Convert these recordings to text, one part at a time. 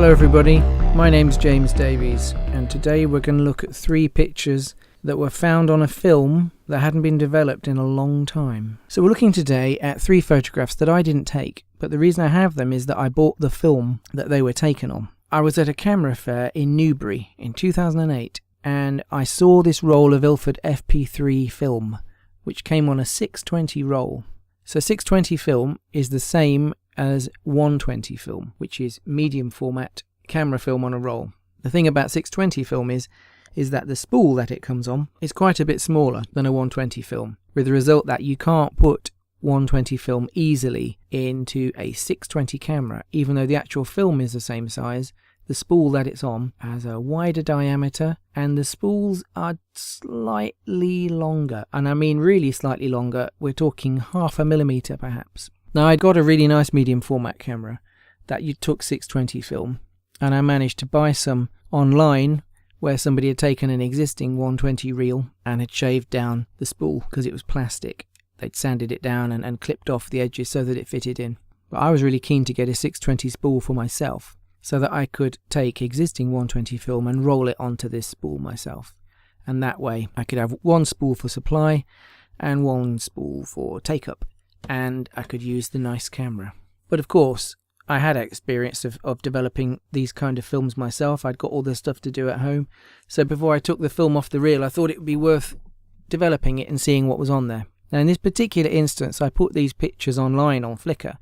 Hello everybody, my name's James Davies, and today we're going to look at 3 pictures that were found on a film that hadn't been developed in a long time. So we're looking today at 3 photographs that I didn't take, but the reason I have them is that I bought the film that they were taken on. I was at a camera fair in Newbury in 2008, and I saw this roll of Ilford FP3 film, which came on a 620 roll. So 620 film is the same as 120 film, which is medium format camera film on a roll. The thing about 620 film is that the spool that it comes on is quite a bit smaller than a 120 film, with the result that you can't put 120 film easily into a 620 camera. Even though the actual film is the same size, the spool that it's on has a wider diameter and the spools are slightly longer. And I mean really slightly longer, we're talking 0.5 millimeter perhaps. Now I'd got a really nice medium format camera that you took 620 film, and I managed to buy some online where somebody had taken an existing 120 reel and had shaved down the spool because it was plastic. They'd sanded it down and clipped off the edges so that it fitted in. But I was really keen to get a 620 spool for myself so that I could take existing 120 film and roll it onto this spool myself. And that way I could have one spool for supply and one spool for take-up, and I could use the nice camera. But of course, I had experience of developing these kind of films myself. I'd got all the stuff to do at home. So before I took the film off the reel, I thought it would be worth developing it and seeing what was on there. Now in this particular instance, I put these pictures online on Flickr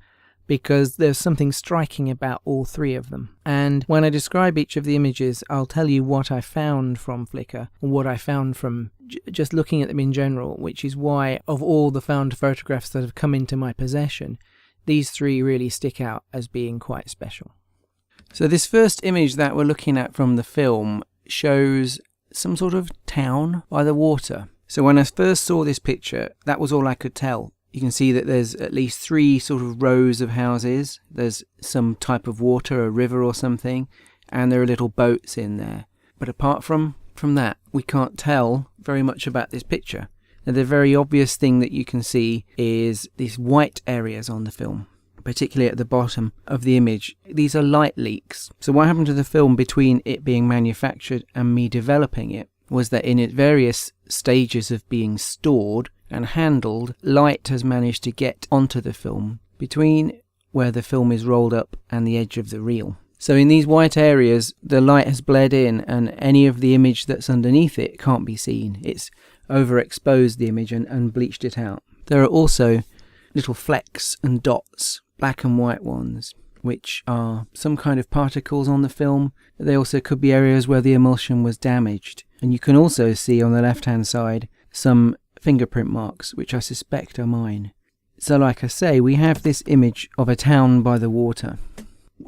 because there's something striking about all 3 of them. And when I describe each of the images, I'll tell you what I found from Flickr, or what I found from just looking at them in general, which is why of all the found photographs that have come into my possession, these 3 really stick out as being quite special. So this first image that we're looking at from the film shows some sort of town by the water. So when I first saw this picture, that was all I could tell. You can see that there's at least 3 sort of rows of houses. There's some type of water, a river or something, and there are little boats in there. But apart from that, we can't tell very much about this picture. Now, the very obvious thing that you can see is these white areas on the film, particularly at the bottom of the image. These are light leaks. So what happened to the film between it being manufactured and me developing it was that in its various stages of being stored and handled, light has managed to get onto the film between where the film is rolled up and the edge of the reel. So in these white areas, the light has bled in and any of the image that's underneath it can't be seen. It's overexposed the image and bleached it out. There are also little flecks and dots, black and white ones, which are some kind of particles on the film. They also could be areas where the emulsion was damaged. And you can also see on the left-hand side some fingerprint marks, which I suspect are mine. So like I say, we have this image of a town by the water.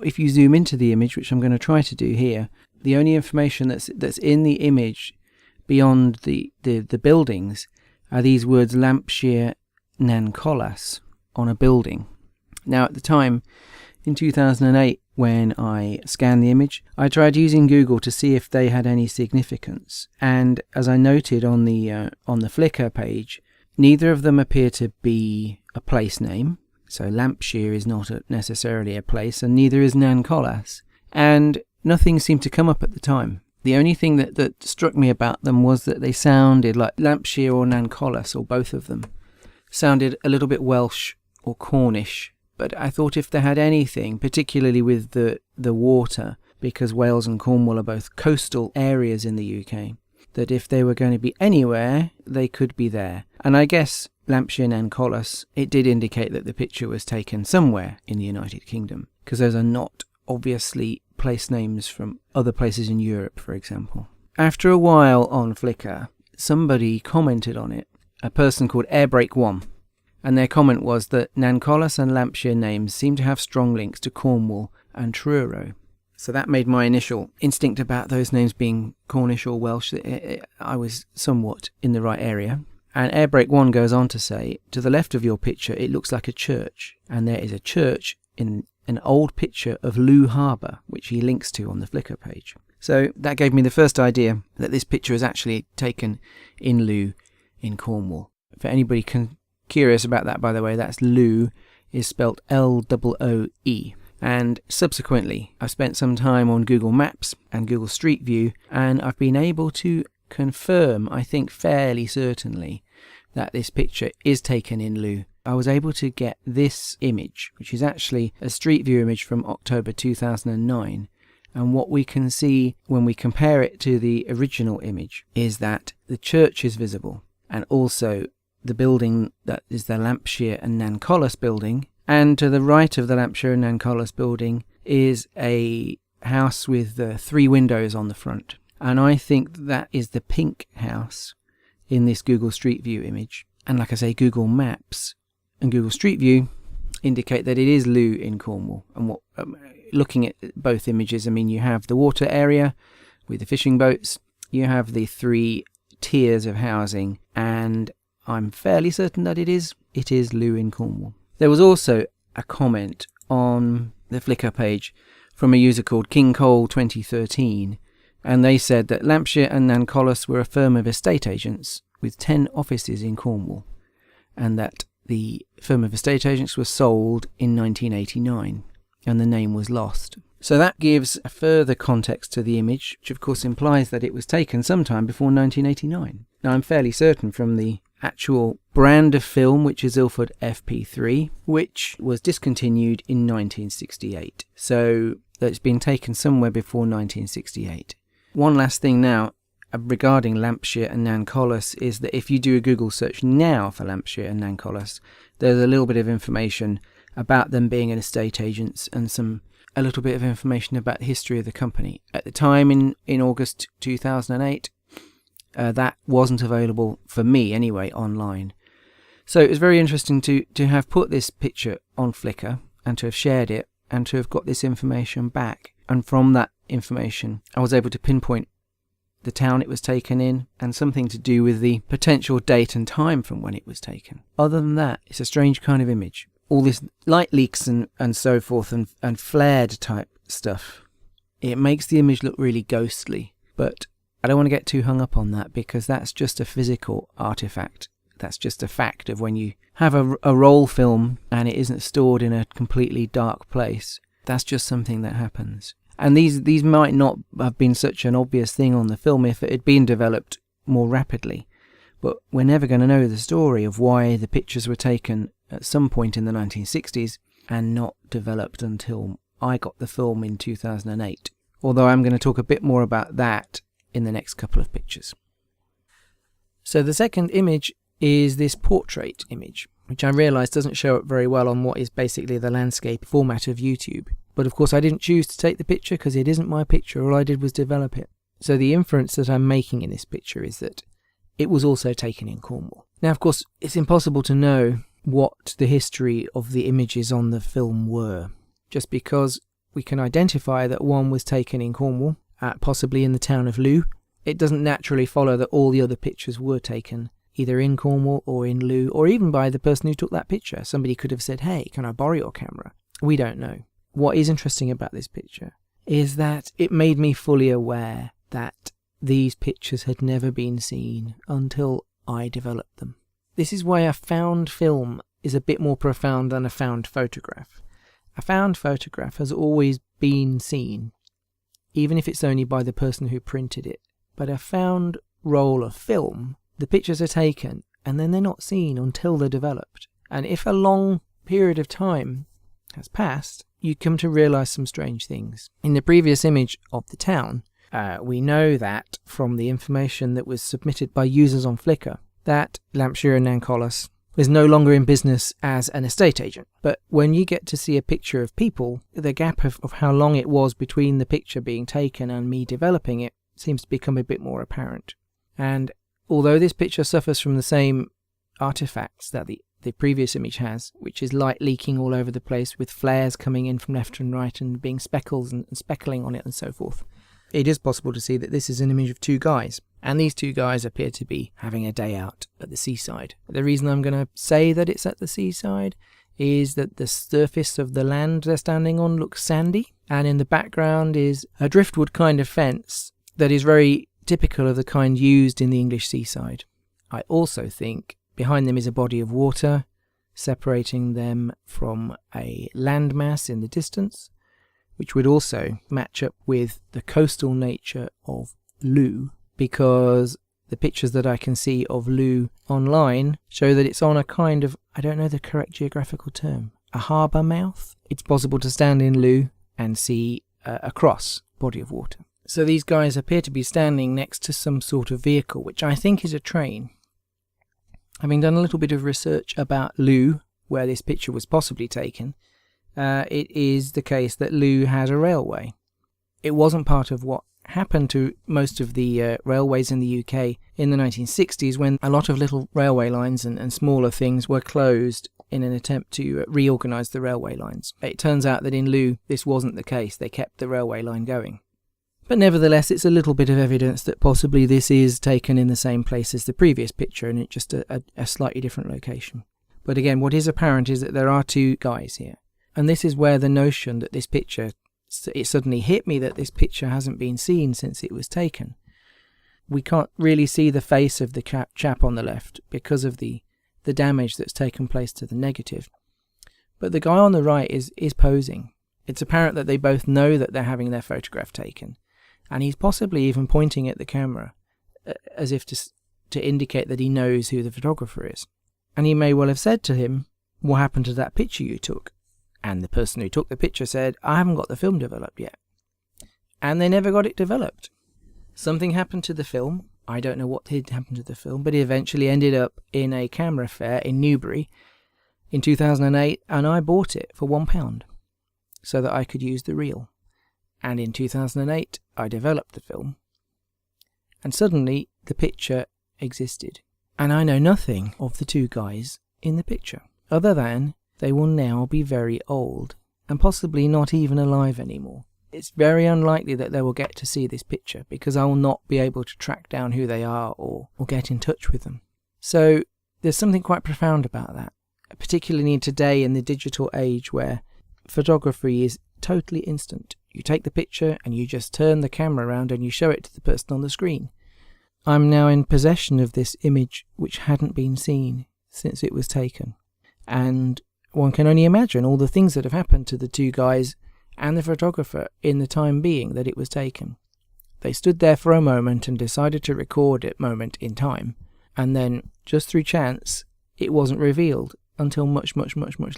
If you zoom into the image, which I'm going to try to do here, the only information that's in the image beyond the buildings are these words Lampshire Nancollas on a building. Now at the time, in 2008, when I scanned the image, I tried using Google to see if they had any significance. And as I noted on the Flickr page, neither of them appear to be a place name. So Lampshire is not necessarily a place, and neither is Nancollas. And nothing seemed to come up at the time. The only thing that struck me about them was that they sounded like Lampshire or Nancollas, or both of them, sounded a little bit Welsh or Cornish. But I thought if they had anything, particularly with the water, because Wales and Cornwall are both coastal areas in the UK, that if they were going to be anywhere, they could be there. And I guess Lampshire Nancollas, it did indicate that the picture was taken somewhere in the United Kingdom, because those are not obviously place names from other places in Europe, for example. After a while on Flickr, somebody commented on it, a person called Airbreak1. And their comment was that Nancollas and Lampshire names seem to have strong links to Cornwall and Truro. So that made my initial instinct about those names being Cornish or Welsh. I was somewhat in the right area. And Airbreak1 goes on to say, to the left of your picture, it looks like a church. And there is a church in an old picture of Looe Harbour, which he links to on the Flickr page. So that gave me the first idea that this picture is actually taken in Looe in Cornwall. For anybody curious about that, by the way, that's Looe is spelt Looe. And subsequently, I've spent some time on Google Maps and Google Street View, and I've been able to confirm, I think fairly certainly, that this picture is taken in Looe. I was able to get this image, which is actually a Street View image from October 2009. And what we can see when we compare it to the original image is that the church is visible, and also the building that is the Lampshire and Nancollis building. And to the right of the Lampshire and Nancollis building is a house with 3 windows on the front. And I think that is the pink house in this Google Street View image. And like I say, Google Maps and Google Street View indicate that it is Looe in Cornwall. And what looking at both images, I mean, you have the water area with the fishing boats, you have the 3 tiers of housing, and I'm fairly certain that it is Looe in Cornwall. There was also a comment on the Flickr page from a user called King Cole 2013, and they said that Lampshire and Nancollis were a firm of estate agents with 10 offices in Cornwall, and that the firm of estate agents was sold in 1989, and the name was lost. So that gives a further context to the image, which of course implies that it was taken sometime before 1989. Now, I'm fairly certain from the actual brand of film, which is Ilford FP3, which was discontinued in 1968. So it's been taken somewhere before 1968. One last thing now regarding Lampshire and Nancollis is that if you do a Google search now for Lampshire and Nancollis, there's a little bit of information about them being an estate agents and a little bit of information about the history of the company. At the time, in August 2008, that wasn't available for me anyway online. So it was very interesting to have put this picture on Flickr and to have shared it and to have got this information back. And from that information, I was able to pinpoint the town it was taken in and something to do with the potential date and time from when it was taken. Other than that, it's a strange kind of image. All this light leaks and so forth and flared type stuff, it makes the image look really ghostly. But I don't want to get too hung up on that, because that's just a physical artifact. That's just a fact of when you have a roll film and it isn't stored in a completely dark place. That's just something that happens. And these might not have been such an obvious thing on the film if it had been developed more rapidly. But we're never going to know the story of why the pictures were taken at some point in the 1960s and not developed until I got the film in 2008. Although I'm going to talk a bit more about that in the next couple of pictures. So the second image is this portrait image, which I realise doesn't show up very well on what is basically the landscape format of YouTube. But of course I didn't choose to take the picture because it isn't my picture, all I did was develop it. So the inference that I'm making in this picture is that it was also taken in Cornwall. Now of course it's impossible to know what the history of the images on the film were, just because we can identify that one was taken in Cornwall, possibly in the town of Looe. It doesn't naturally follow that all the other pictures were taken either in Cornwall or in Looe, or even by the person who took that picture. Somebody could have said, hey, can I borrow your camera? We don't know. What is interesting about this picture is that it made me fully aware that these pictures had never been seen until I developed them. This is why a found film is a bit more profound than a found photograph. A found photograph has always been seen, even if it's only by the person who printed it. But a found roll of film, the pictures are taken and then they're not seen until they're developed. And if a long period of time has passed, you come to realise some strange things. In the previous image of the town, we know that from the information that was submitted by users on Flickr, that Lampshire and Nancollis was no longer in business as an estate agent. But when you get to see a picture of people, the gap of how long it was between the picture being taken and me developing it seems to become a bit more apparent. And although this picture suffers from the same artifacts that the previous image has, which is light leaking all over the place with flares coming in from left and right and being speckles and speckling on it and so forth, it is possible to see that this is an image of 2 guys. And these 2 guys appear to be having a day out at the seaside. The reason I'm going to say that it's at the seaside is that the surface of the land they're standing on looks sandy, and in the background is a driftwood kind of fence that is very typical of the kind used in the English seaside. I also think behind them is a body of water, separating them from a landmass in the distance, which would also match up with the coastal nature of Looe, because the pictures that I can see of Looe online show that it's on a kind of, I don't know the correct geographical term, a harbour mouth. It's possible to stand in Looe and see across body of water. So these guys appear to be standing next to some sort of vehicle, which I think is a train. Having done a little bit of research about Looe, where this picture was possibly taken, it is the case that Looe has a railway. It wasn't part of what happened to most of the railways in the UK in the 1960s, when a lot of little railway lines and smaller things were closed in an attempt to reorganise the railway lines. It turns out that in Looe this wasn't the case. They kept the railway line going. But nevertheless, it's a little bit of evidence that possibly this is taken in the same place as the previous picture, and it's just a slightly different location. But again, what is apparent is that there are two guys here. And this is where the notion that this picture, it suddenly hit me that this picture hasn't been seen since it was taken. We can't really see the face of the chap on the left because of the damage that's taken place to the negative. But the guy on the right is posing. It's apparent that they both know that they're having their photograph taken. And he's possibly even pointing at the camera as if to indicate that he knows who the photographer is. And he may well have said to him, "What happened to that picture you took?" And the person who took the picture said, "I haven't got the film developed yet." And they never got it developed. Something happened to the film. I don't know what did happen to the film, but it eventually ended up in a camera fair in Newbury in 2008, and I bought it for £1 so that I could use the reel. And in 2008, I developed the film, and suddenly the picture existed. And I know nothing of the two guys in the picture, other than they will now be very old, and possibly not even alive anymore. It's very unlikely that they will get to see this picture, because I will not be able to track down who they are or get in touch with them. So there's something quite profound about that, particularly today in the digital age where photography is totally instant. You take the picture and you just turn the camera around and you show it to the person on the screen. I'm now in possession of this image which hadn't been seen since it was taken. And one can only imagine all the things that have happened to the two guys and the photographer in the time being that it was taken. They stood there for a moment and decided to record it moment in time. And then, just through chance, it wasn't revealed until much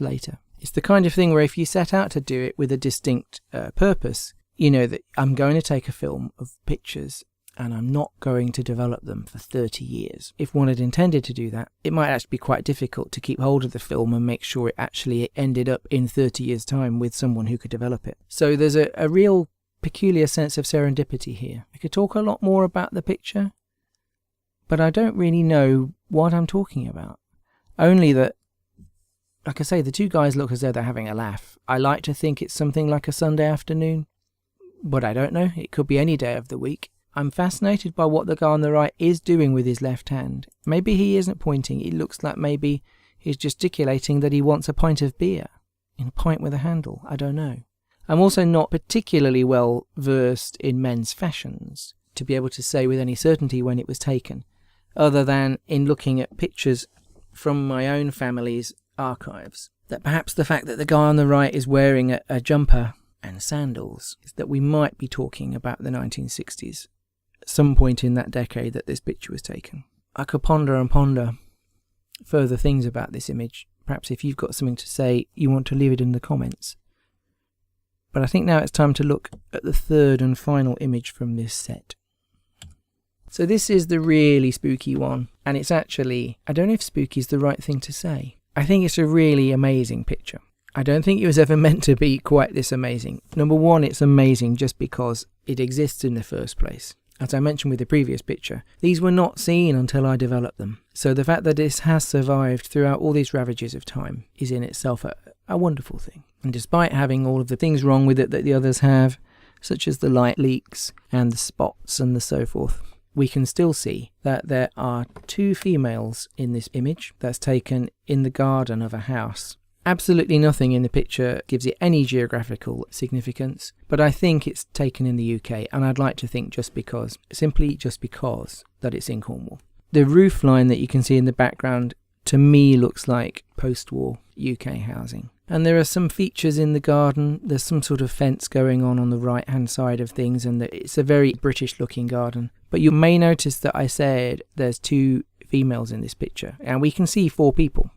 later. It's the kind of thing where if you set out to do it with a distinct purpose, you know that I'm going to take a film of pictures and I'm not going to develop them for 30 years. If one had intended to do that, it might actually be quite difficult to keep hold of the film and make sure it actually ended up in 30 years' time with someone who could develop it. So there's a real peculiar sense of serendipity here. I could talk a lot more about the picture, but I don't really know what I'm talking about. Only that, like I say, the two guys look as though they're having a laugh. I like to think it's something like a Sunday afternoon, but I don't know. It could be any day of the week. I'm fascinated by what the guy on the right is doing with his left hand. Maybe he isn't pointing. It looks like maybe he's gesticulating that he wants a pint of beer in a pint with a handle. I don't know. I'm also not particularly well versed in men's fashions to be able to say with any certainty when it was taken, other than in looking at pictures from my own family's archives, that perhaps the fact that the guy on the right is wearing a jumper and sandals is that we might be talking about the 1960s, at some point in that decade that this picture was taken. I could ponder and ponder further things about this image. Perhaps if you've got something to say, you want to leave it in the comments. But I think now it's time to look at the third and final image from this set. So this is the really spooky one, and it's actually, I don't know if spooky is the right thing to say. I think it's a really amazing picture. I don't think it was ever meant to be quite this amazing. Number one, it's amazing just because it exists in the first place. As I mentioned with the previous picture, these were not seen until I developed them. So the fact that this has survived throughout all these ravages of time is in itself a wonderful thing. And despite having all of the things wrong with it that the others have, such as the light leaks and the spots and the so forth, we can still see that there are two females in this image that's taken in the garden of a house. Absolutely nothing in the picture gives it any geographical significance, but I think it's taken in the UK, and I'd like to think simply just because that it's in Cornwall. The roof line that you can see in the background to me looks like post-war UK housing. And there are some features in the garden. There's some sort of fence going on the right-hand side of things, and it's a very British-looking garden. But you may notice that I said there's 2 females in this picture, and we can see 4 people.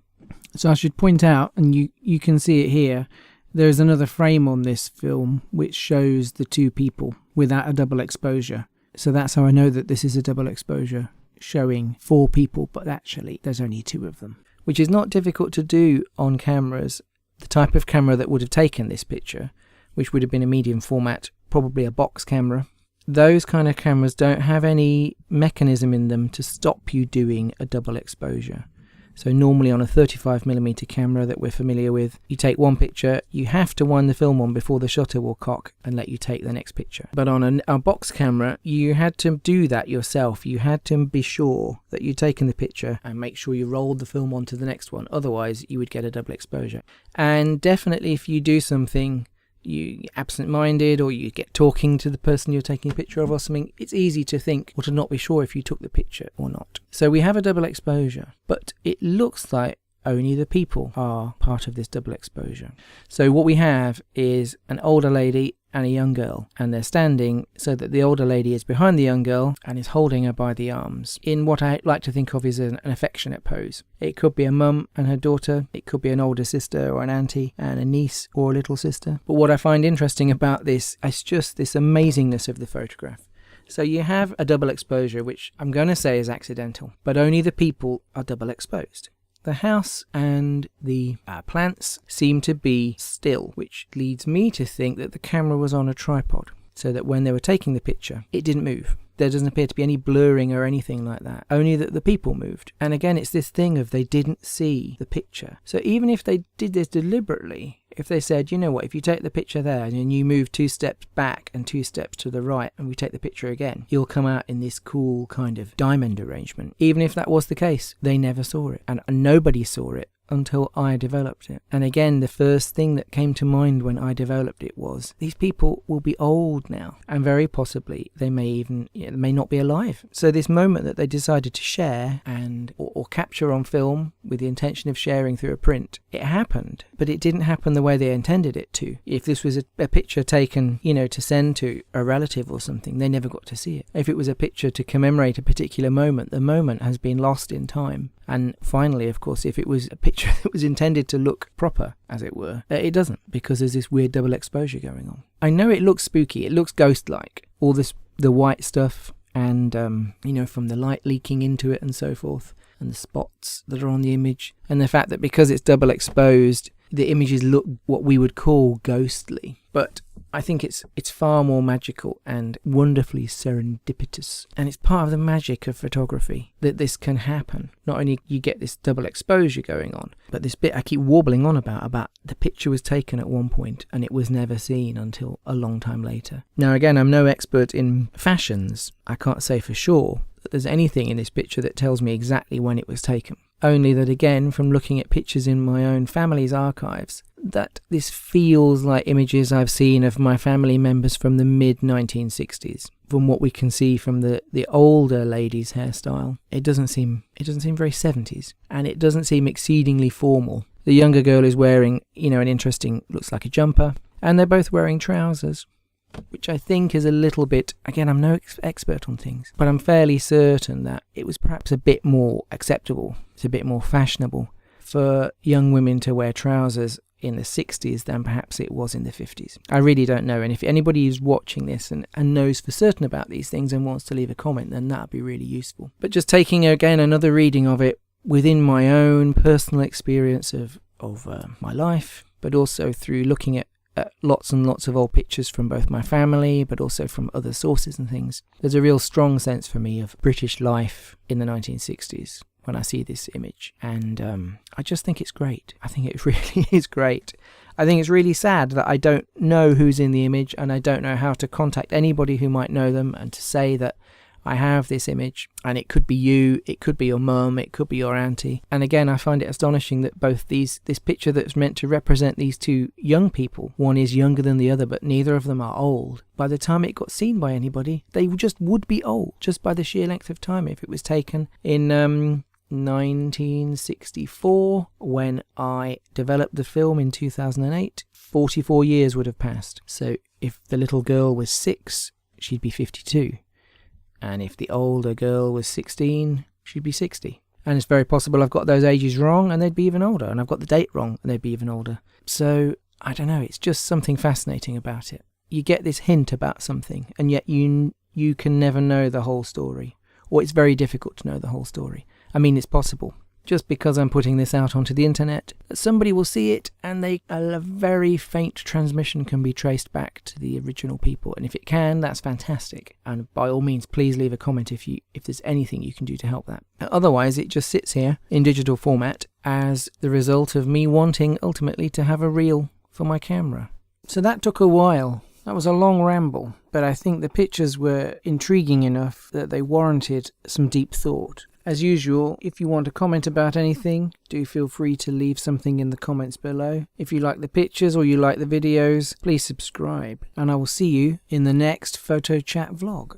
So I should point out, and you can see it here, there's another frame on this film which shows the 2 people without a double exposure. So that's how I know that this is a double exposure, showing 4 people, but actually there's only 2 of them, which is not difficult to do on cameras. The type of camera that would have taken this picture, which would have been a medium format, probably a box camera. Those kind of cameras don't have any mechanism in them to stop you doing a double exposure. So normally on a 35mm camera that we're familiar with, you take one picture, you have to wind the film on before the shutter will cock and let you take the next picture. But on a box camera, you had to do that yourself. You had to be sure that you'd taken the picture and make sure you rolled the film onto the next one. Otherwise, you would get a double exposure. And definitely if you do something, you absent-minded, or you get talking to the person you're taking a picture of or something, it's easy to think or to not be sure if you took the picture or not. So we have a double exposure, but it looks like only the people are part of this double exposure. So what we have is an older lady and a young girl, and they're standing so that the older lady is behind the young girl and is holding her by the arms in what I like to think of as an affectionate pose. It could be a mum and her daughter, it could be an older sister or an auntie and a niece or a little sister. But what I find interesting about this is just this amazingness of the photograph. So you have a double exposure, which I'm going to say is accidental, but only the people are double exposed. The house and the plants seem to be still, which leads me to think that the camera was on a tripod, so that when they were taking the picture, it didn't move. There doesn't appear to be any blurring or anything like that, only that the people moved. And again, it's this thing of they didn't see the picture. So even if they did this deliberately, if they said, you know what, if you take the picture there and you move 2 steps back and 2 steps to the right and we take the picture again, you'll come out in this cool kind of diamond arrangement. Even if that was the case, they never saw it, and nobody saw it until I developed it. And again, the first thing that came to mind when I developed it was, these people will be old now, and very possibly they may even, they may not be alive. So this moment that they decided to share and or capture on film with the intention of sharing through a print, it happened, but it didn't happen the way they intended it to. If this was a picture taken, to send to a relative or something, they never got to see it. If it was a picture to commemorate a particular moment, the moment has been lost in time. And finally, of course, if it was a picture that was intended to look proper, as it were, it doesn't, because there's this weird double exposure going on. I know it looks spooky, it looks ghost-like, all this, the white stuff, and, from the light leaking into it and so forth, and the spots that are on the image, and the fact that because it's double exposed, the images look what we would call ghostly. But I think it's far more magical and wonderfully serendipitous. And it's part of the magic of photography that this can happen. Not only you get this double exposure going on, but this bit I keep warbling on about the picture was taken at one point and it was never seen until a long time later. Now again, I'm no expert in fashions. I can't say for sure that there's anything in this picture that tells me exactly when it was taken. Only that again, from looking at pictures in my own family's archives, that this feels like images I've seen of my family members from the mid-1960s. From what we can see from the older lady's hairstyle, it doesn't seem very 70s, and it doesn't seem exceedingly formal. The younger girl is wearing, an interesting, looks like a jumper, and they're both wearing trousers, which I think is a little bit, again, I'm no expert on things, but I'm fairly certain that it was perhaps a bit more acceptable, it's a bit more fashionable for young women to wear trousers in the 60s than perhaps it was in the 50s. I really don't know, and if anybody is watching this and knows for certain about these things and wants to leave a comment, then that would be really useful. But just taking, again, another reading of it within my own personal experience of my life, but also through looking at lots and lots of old pictures from both my family, but also from other sources and things. There's a real strong sense for me of British life in the 1960s when I see this image. And I just think it's great. I think it really is great. I think it's really sad that I don't know who's in the image and I don't know how to contact anybody who might know them and to say that I have this image, and it could be you, it could be your mum, it could be your auntie. And again, I find it astonishing that both this picture that's meant to represent these two young people, one is younger than the other, but neither of them are old. By the time it got seen by anybody, they just would be old, just by the sheer length of time if it was taken in 1964 when I developed the film in 2008. 44 years would have passed. So if the little girl was 6, she'd be 52. And if the older girl was 16, she'd be 60. And it's very possible I've got those ages wrong and they'd be even older. And I've got the date wrong and they'd be even older. So, I don't know, it's just something fascinating about it. You get this hint about something, and yet you can never know the whole story. Or it's very difficult to know the whole story. I mean, it's possible. Just because I'm putting this out onto the internet, somebody will see it and a very faint transmission can be traced back to the original people. And if it can, that's fantastic. And by all means, please leave a comment if there's anything you can do to help that. Otherwise, it just sits here in digital format as the result of me wanting ultimately to have a reel for my camera. So that took a while. That was a long ramble, but I think the pictures were intriguing enough that they warranted some deep thought. As usual, if you want to comment about anything, do feel free to leave something in the comments below. If you like the pictures or you like the videos, please subscribe, and I will see you in the next Photo Chat vlog.